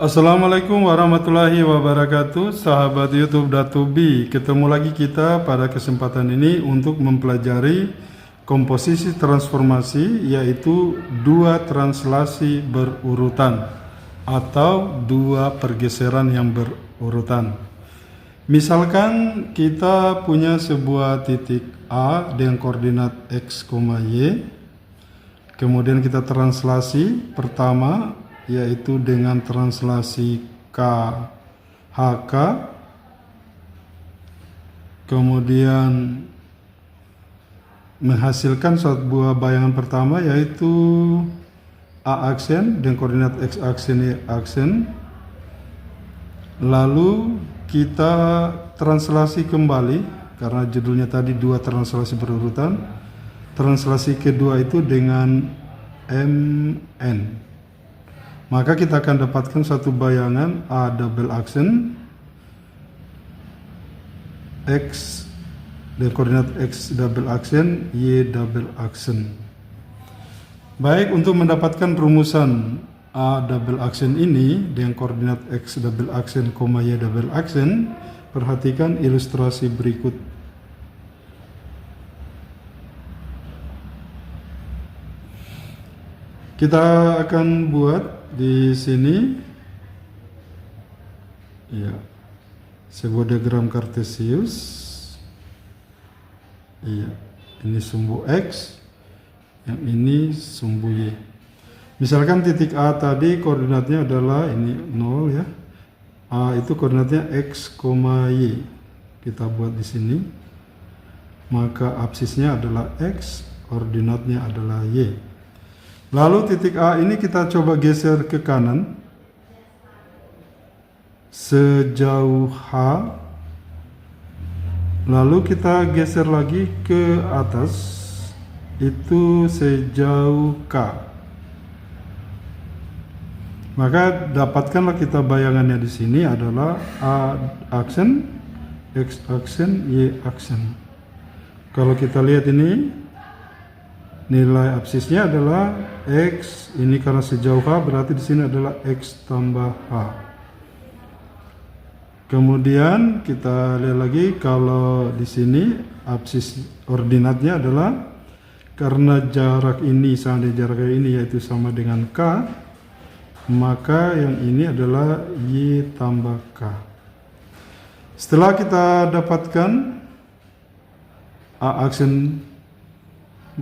Assalamualaikum warahmatullahi wabarakatuh, sahabat YouTube Datubi. Ketemu lagi kita pada kesempatan ini untuk mempelajari komposisi transformasi, yaitu dua translasi berurutan atau dua pergeseran yang berurutan. Misalkan kita punya sebuah titik A dengan koordinat X, Y. Kemudian kita translasi pertama, yaitu dengan translasi KHK. Kemudian menghasilkan suatu buah bayangan pertama, yaitu A aksen dengan koordinat X aksen, Y aksen. Lalu kita translasi kembali, karena judulnya tadi dua translasi berurutan. Translasi kedua itu dengan MN. Maka kita akan dapatkan satu bayangan A double aksen X dengan koordinat X double aksen, Y double aksen. Baik, untuk mendapatkan rumusan A double aksen ini dengan koordinat X double aksen, Y double aksen, perhatikan ilustrasi berikut. Kita akan buat di sini ya sebuah diagram kartesius. Iya, ini sumbu X, yang ini sumbu Y. Misalkan titik A tadi koordinatnya adalah ini 0 ya. A itu koordinatnya X, Y. Kita buat di sini. Maka absisnya adalah X, koordinatnya adalah Y. Lalu titik A ini kita coba geser ke kanan sejauh H. Lalu kita geser lagi ke atas, itu sejauh K. Maka dapatkanlah kita bayangannya di sini adalah A aksen, X aksen, Y aksen. Kalau kita lihat ini, nilai absisnya adalah X, ini karena sejauh H berarti di sini adalah X tambah H. Kemudian kita lihat lagi, kalau di sini absis ordinatnya adalah karena jarak ini sama dengan jarak ini, yaitu sama dengan K, maka yang ini adalah Y tambah K. Setelah kita dapatkan A aksen,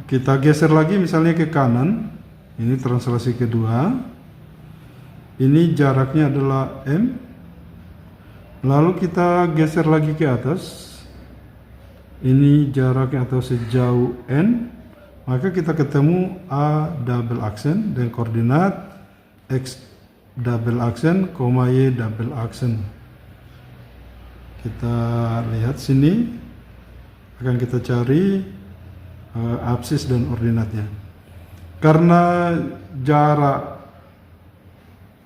kita geser lagi misalnya ke kanan, ini translasi kedua, ini jaraknya adalah M. Lalu kita geser lagi ke atas, ini jaraknya atau sejauh N, maka kita ketemu A double aksen dengan koordinat X double aksen, Y double aksen. Kita lihat sini, akan kita cari absis dan ordinatnya. Karena jarak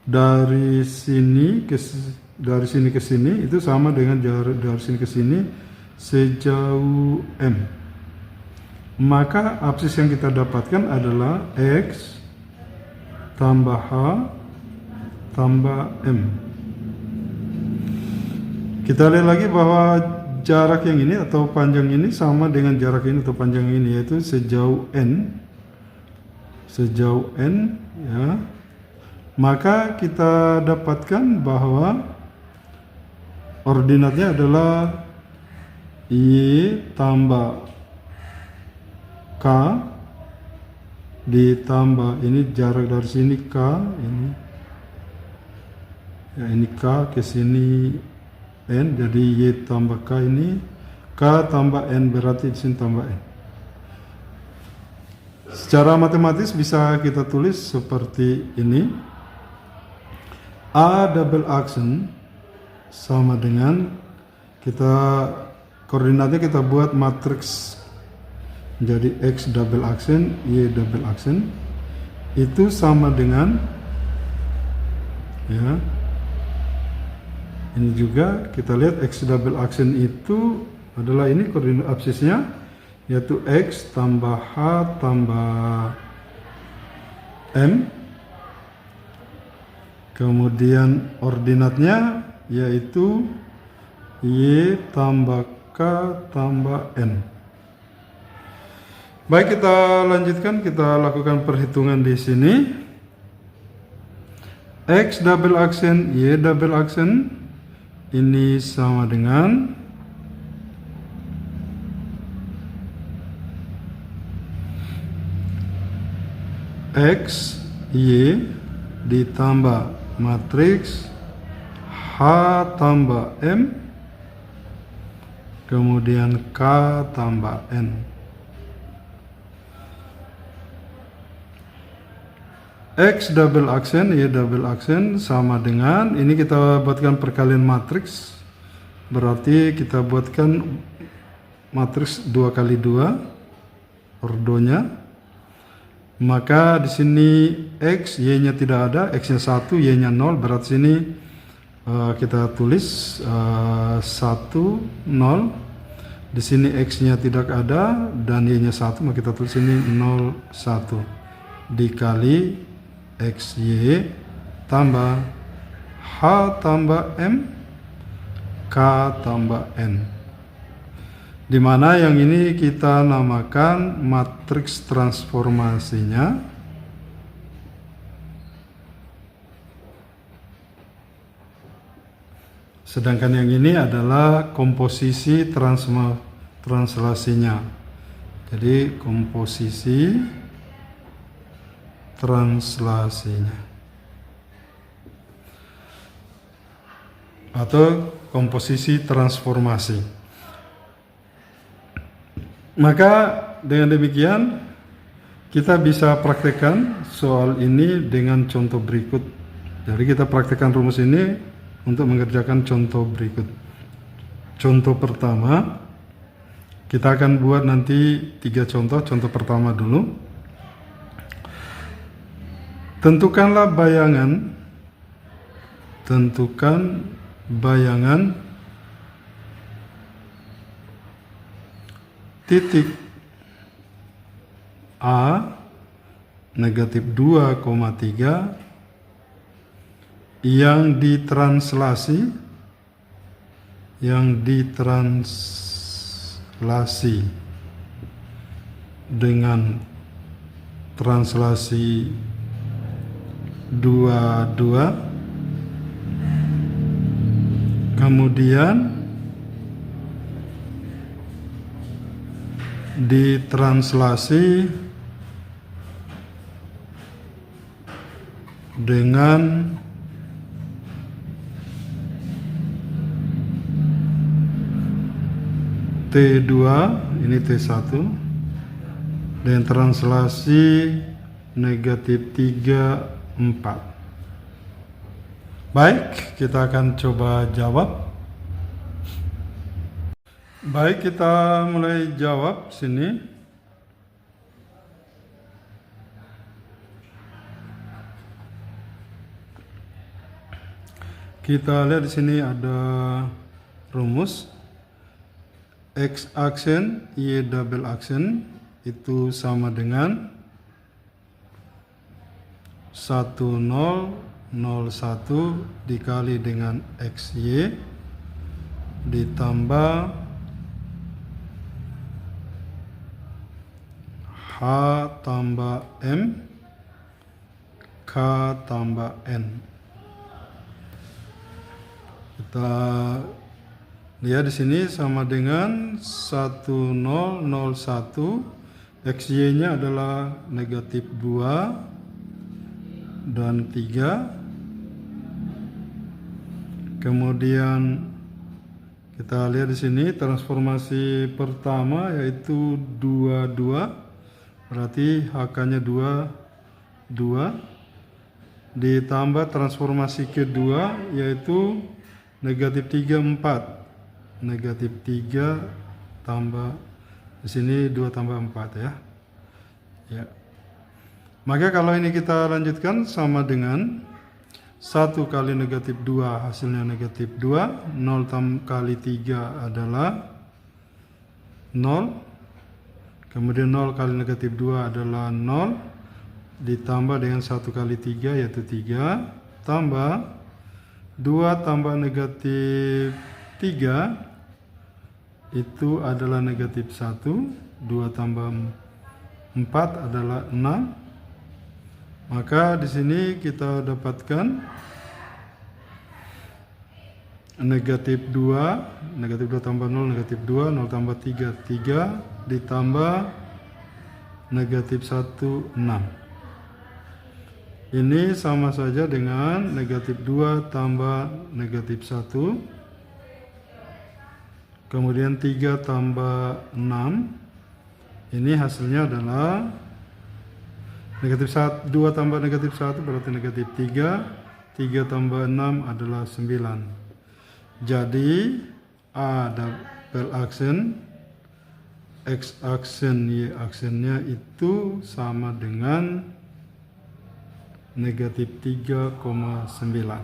dari sini ke sini itu sama dengan jarak dari sini ke sini sejauh M. Maka absis yang kita dapatkan adalah X tambah H tambah M. Kita lihat lagi bahwa jarak yang ini atau panjang ini sama dengan jarak ini atau panjang ini, yaitu sejauh N. Sejauh N ya. Maka kita dapatkan bahwa ordinatnya adalah Y tambah K ditambah ini jarak dari sini K, ini ya, ini K ke sini N, jadi Y tambah K, ini K tambah N, berarti di sini tambah N. Secara matematis bisa kita tulis seperti ini. A double aksen sama dengan, kita koordinatnya kita buat matriks jadi X double aksen, Y double aksen, itu sama dengan ya, ini juga kita lihat X double aksen itu adalah ini koordinat absisnya, yaitu X tambah H tambah M Kemudian ordinatnya yaitu Y tambah K tambah N. Baik, kita lanjutkan, kita lakukan perhitungan di sini. X double aksen, Y double aksen ini sama dengan X, Y ditambah matriks H tambah M, kemudian K tambah N. X double aksen, Y double aksen sama dengan, ini kita buatkan perkalian matriks, berarti kita buatkan matriks 2 kali 2 ordonya. Maka di sini X, Y-nya tidak ada, X-nya 1, Y-nya 0, berarti sini kita tulis 1, 0. Di sini X-nya tidak ada dan Y-nya 1, maka kita tulis ini 0, 1 dikali XY tambah H tambah M, K tambah N. Di mana yang ini kita namakan matriks transformasinya. Sedangkan yang ini adalah komposisi translasinya. Jadi komposisi translasinya atau komposisi transformasi. Maka dengan demikian kita bisa praktekkan soal ini dengan contoh berikut. Jadi kita praktekkan rumus ini untuk mengerjakan contoh berikut. Contoh pertama, kita akan buat nanti 3 contoh. Contoh pertama dulu. Tentukan bayangan titik A negatif 2,3 yang ditranslasi dengan translasi 22, kemudian ditranslasi dengan T2, ini T1, dan translasi negatif 3, 4. Baik, kita akan coba jawab. Baik, kita mulai jawab sini. Kita lihat di sini ada rumus X aksen, Y double aksen itu sama dengan 1001 dikali dengan XY ditambah H tambah M, K tambah N. Kita lihat di sini sama dengan 1001, XY-nya adalah negatif 2 dan 3. Kemudian kita lihat di sini transformasi pertama yaitu 22, berarti HK-nya 2 ditambah transformasi kedua yaitu negatif 3, 4. Negatif 3 tambah di sini 2 tambah 4 ya. Ya. Maka kalau ini kita lanjutkan sama dengan 1 kali negatif 2 hasilnya negatif 2, 0 kali 3 adalah 0, kemudian 0 kali negatif 2 adalah 0, ditambah dengan 1 kali 3 yaitu 3, tambah 2 tambah negatif 3 itu adalah negatif 1. 2 tambah 4 adalah 6. Maka di sini kita dapatkan negatif 2, negatif 2 tambah 0, negatif 2, 0 tambah 3, 3, ditambah negatif 1, 6. Ini sama saja dengan negatif 2 tambah negatif 1. Kemudian 3 tambah 6. Ini hasilnya adalah negatif 1, 2 tambah negatif 1 berarti negatif 3. 3 tambah 6 adalah 9. Jadi A double aksen, X aksen, Y aksennya itu sama dengan negatif 3,9.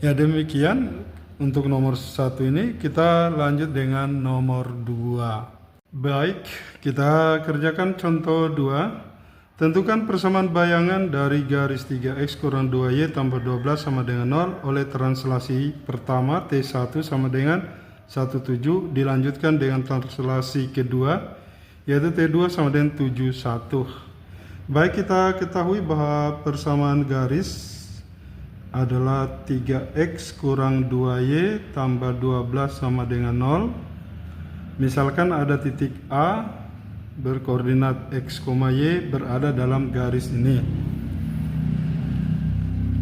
Ya, demikian untuk nomor 1 ini. Kita lanjut dengan nomor 2. Baik, kita kerjakan contoh 2. Tentukan persamaan bayangan dari garis 3x kurang 2y tambah 12 sama dengan 0 oleh translasi pertama T1 sama dengan 17, dilanjutkan dengan translasi kedua yaitu T2 sama dengan 71. Baik, kita ketahui bahwa persamaan garis adalah 3x kurang 2y tambah 12 sama dengan 0. Misalkan ada titik A berkoordinat x, y berada dalam garis ini.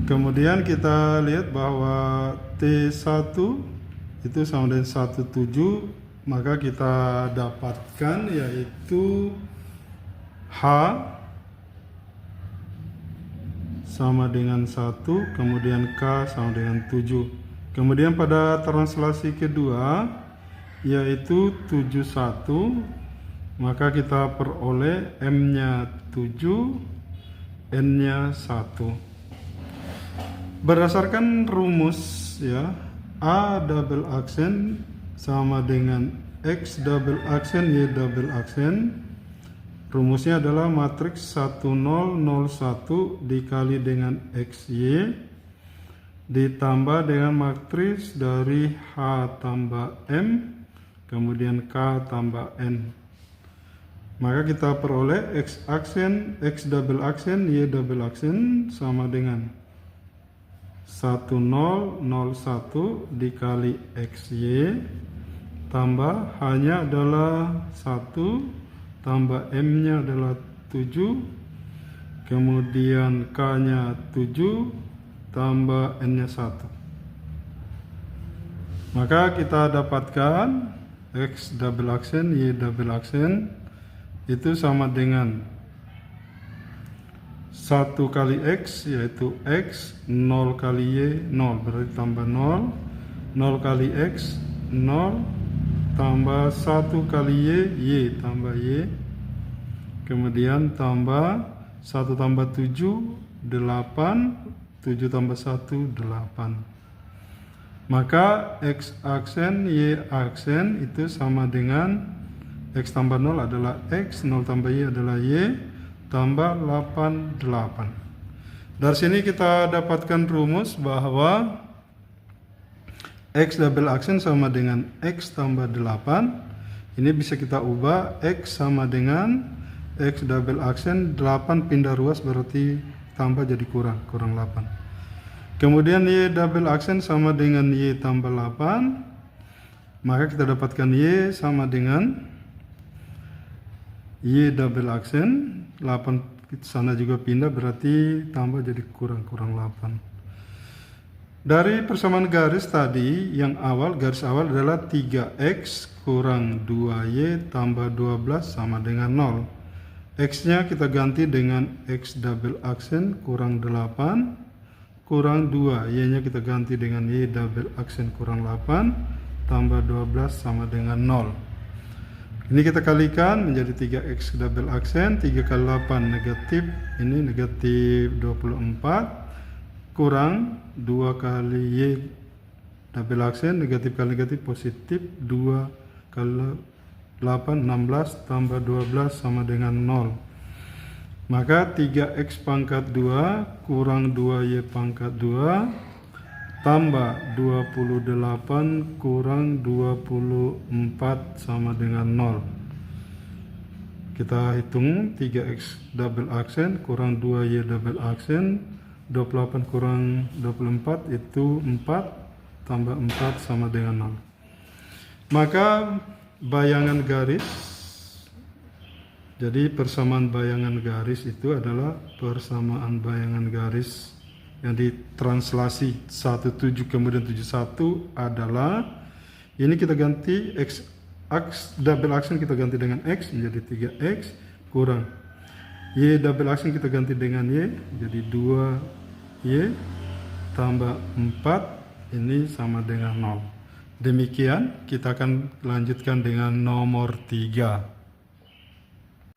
Kemudian kita lihat bahwa T1 itu sama dengan 17, maka kita dapatkan yaitu H sama dengan 1, kemudian K sama dengan 7. Kemudian pada translasi kedua yaitu 71, maka kita peroleh M-nya 7, N-nya 1. Berdasarkan rumus ya, A double aksen sama dengan X double aksen, Y double aksen. Rumusnya adalah matriks 1001 dikali dengan XY ditambah dengan matriks dari H tambah M kemudian K tambah N. Maka kita peroleh X aksen, X double aksen, Y double aksen sama dengan 1001 dikali XY tambah H-nya adalah 1 tambah M-nya adalah 7, kemudian K-nya 7 tambah N-nya 1. Maka kita dapatkan X double aksen, Y double aksen itu sama dengan 1 kali X yaitu X, 0 kali Y 0 berarti tambah 0, 0 kali X 0 tambah 1 kali Y tambah Y, kemudian tambah 1 tambah 7 8, 7 tambah 1 8. Maka X aksen, Y aksen itu sama dengan X tambah 0 adalah X, 0 tambah Y adalah Y, tambah 8 8. Dari sini kita dapatkan rumus bahwa X double aksen sama dengan X tambah 8. Ini bisa kita ubah X sama dengan X double aksen 8 pindah ruas berarti tambah jadi kurang 8. Kemudian Y double aksen sama dengan Y tambah 8. Maka kita dapatkan Y sama dengan Y double aksen 8 sana juga pindah berarti tambah jadi kurang 8. Dari persamaan garis tadi yang awal, garis awal adalah 3x kurang 2y tambah 12 sama dengan 0. X-nya kita ganti dengan X double aksen kurang 8 kurang 2. Y-nya kita ganti dengan Y double aksen kurang 8 tambah 12 sama dengan 0. Ini kita kalikan menjadi 3x double aksen, 3 kali 8 negatif, ini negatif 24 kurang 2 kali Y double aksen, negatif kali negatif positif, 2 kali 8 16 tambah 12 sama dengan 0. Maka 3x pangkat 2 kurang 2y pangkat 2 tambah 28 kurang 24 sama dengan 0. Kita hitung 3x double aksen kurang 2y double aksen, 28 kurang 24 itu 4 tambah 4 sama dengan 0. Maka bayangan garis, jadi persamaan bayangan garis itu adalah persamaan bayangan garis yang ditranslasi 17 kemudian 71 adalah, ini kita ganti x double aksen kita ganti dengan x menjadi 3x kurang y double aksen kita ganti dengan y jadi 2y tambah 4 ini sama dengan 0. Demikian kita akan lanjutkan dengan nomor 3.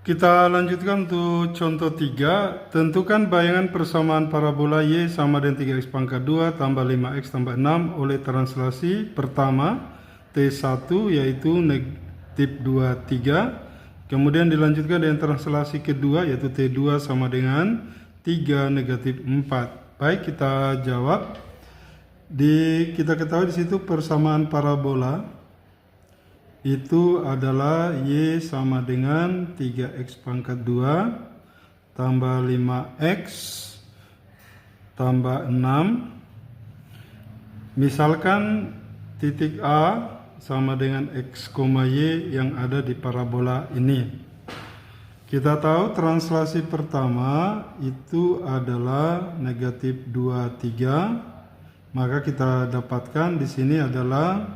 Kita lanjutkan untuk contoh 3. Tentukan bayangan persamaan parabola y sama dengan 3x pangkat 2 tambah 5x tambah 6 oleh translasi pertama T1 yaitu negatif 2, 3. Kemudian dilanjutkan dengan translasi kedua yaitu T2 sama dengan 3 negatif 4. Baik, kita jawab. Kita ketahui di situ persamaan parabola itu adalah y sama dengan 3x pangkat 2 tambah 5x tambah 6. Misalkan titik A sama dengan x, y yang ada di parabola ini. Kita tahu translasi pertama itu adalah negatif 2, 3. Maka kita dapatkan di sini adalah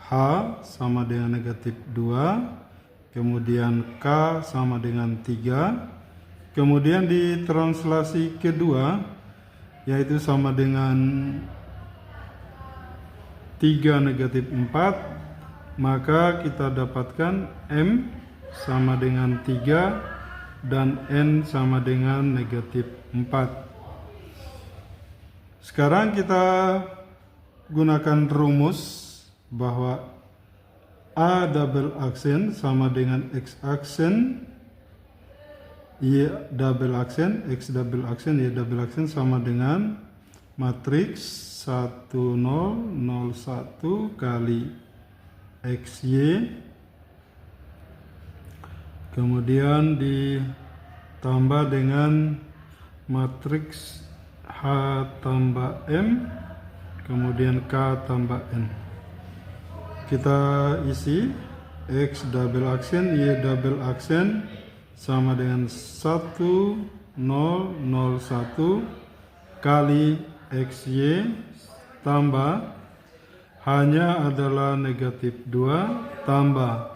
H sama dengan negatif 2, kemudian K sama dengan 3, kemudian di translasi kedua yaitu sama dengan 3 negatif 4, maka kita dapatkan M sama dengan 3 dan N sama dengan negatif 4. Sekarang kita gunakan rumus bahwa A double aksen sama dengan X aksen, Y double aksen, X double aksen, Y double aksen sama dengan matriks 1 0 0 1 kali XY, kemudian ditambah dengan matriks H tambah M, kemudian K tambah N. Kita isi X double aksen, Y double aksen sama dengan 1 0 0 1 kali XY tambah H-nya adalah negatif 2 tambah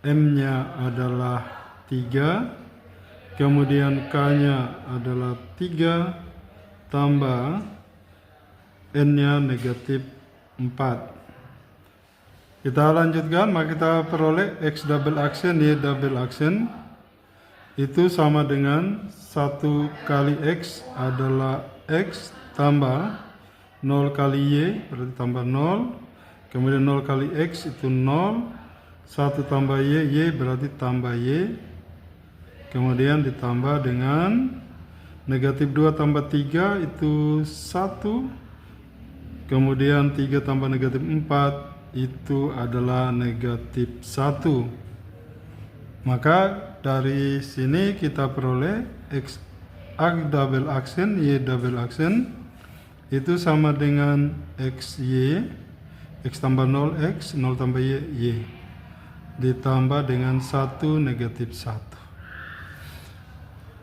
M-nya adalah 3, kemudian K-nya adalah 3 tambah N-nya negatif 4. Kita lanjutkan, maka kita peroleh X double aksen, Y double aksen itu sama dengan 1 kali X adalah X tambah 0 kali Y berarti tambah 0, kemudian 0 kali X itu 0, 1 tambah Y berarti tambah Y, kemudian ditambah dengan negatif 2 tambah 3 itu 1, kemudian 3 tambah negatif 4 itu adalah negatif 1. Maka dari sini kita peroleh X double aksen, Y double aksen itu sama dengan XY, X tambah 0 X, 0 tambah Y, ditambah dengan 1 negatif 1.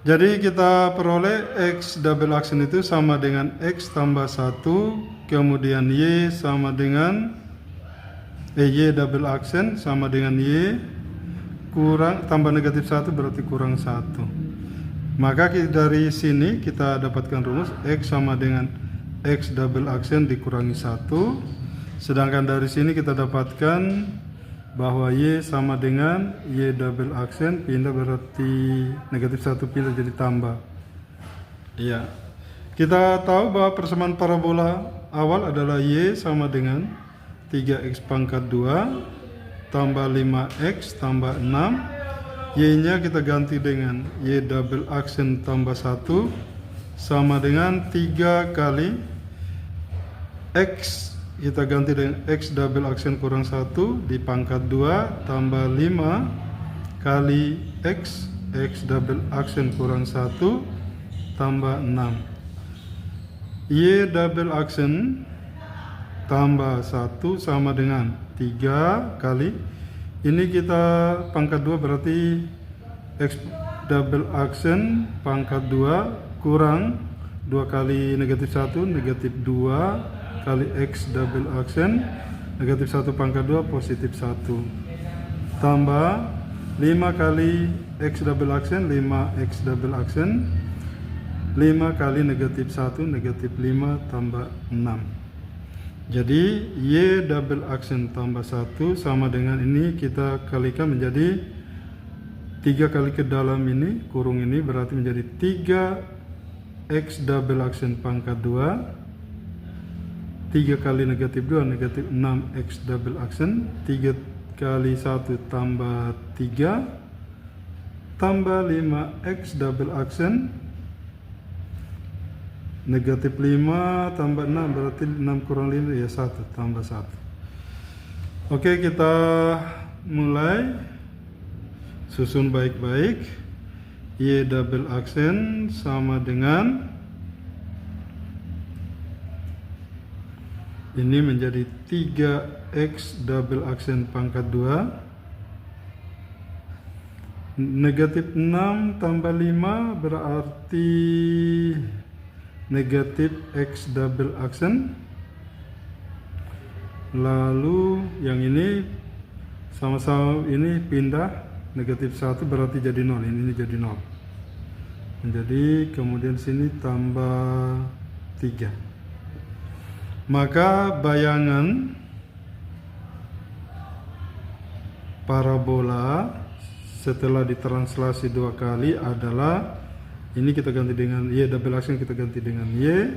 Jadi kita peroleh X double aksen itu sama dengan X tambah 1, kemudian Y sama dengan Y double aksen sama dengan Y kurang tambah negatif 1 berarti kurang 1. Maka dari sini kita dapatkan rumus X sama dengan X double aksen dikurangi 1. Sedangkan dari sini kita dapatkan bahwa Y sama dengan Y double aksen pindah berarti negatif 1 pindah jadi tambah. Iya. Kita tahu bahwa persamaan parabola awal adalah Y sama dengan 3x pangkat 2 tambah 5x tambah 6. Y-nya kita ganti dengan Y double aksen tambah 1 sama dengan 3 kali X, kita ganti dengan X double aksen kurang 1 di pangkat 2 tambah 5 kali X double aksen kurang 1 tambah 6. Y double aksen tambah 1 sama dengan 3 kali, ini kita pangkat 2 berarti X double aksen pangkat 2 kurang 2 kali negatif 1 negatif 2 kali X double aksen negatif 1 pangkat 2 positif 1 tambah 5 kali X double aksen 5 X double aksen 5 kali negatif 1 negatif 5 tambah 6. Jadi Y double aksen tambah 1 sama dengan ini kita kalikan menjadi 3 kali ke dalam ini kurung ini berarti menjadi 3 X double aksen pangkat 2 3 kali negatif 2 negatif 6 X double aksen 3 kali 1 tambah 3 tambah 5 X double aksen negatif 5 tambah 6 berarti 6 kurang 5 ya 1 tambah 1. Oke, kita mulai susun baik-baik. Y double aksen sama dengan ini menjadi 3X double aksen pangkat 2 negatif 6 tambah 5 berarti negatif X double aksen, lalu yang ini sama-sama ini pindah negatif 1 berarti jadi 0, ini jadi 0 menjadi kemudian sini tambah 3. Maka bayangan parabola setelah ditranslasi 2 kali adalah ini kita ganti dengan Y double aksen kita ganti dengan Y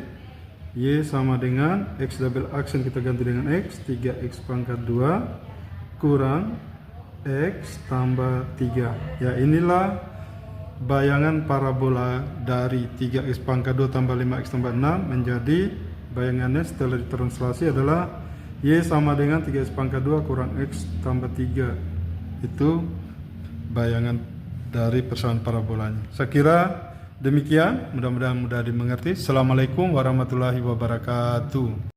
sama dengan X double aksen kita ganti dengan X 3X pangkat 2 kurang X tambah 3. Ya, inilah bayangan parabola dari 3X pangkat 2 tambah 5X tambah 6 menjadi bayangannya setelah ditranslasi adalah Y sama dengan 3X pangkat 2 kurang X tambah 3. Itu bayangan dari persamaan parabolanya. Saya kira demikian, mudah-mudahan mudah dimengerti. Assalamualaikum warahmatullahi wabarakatuh.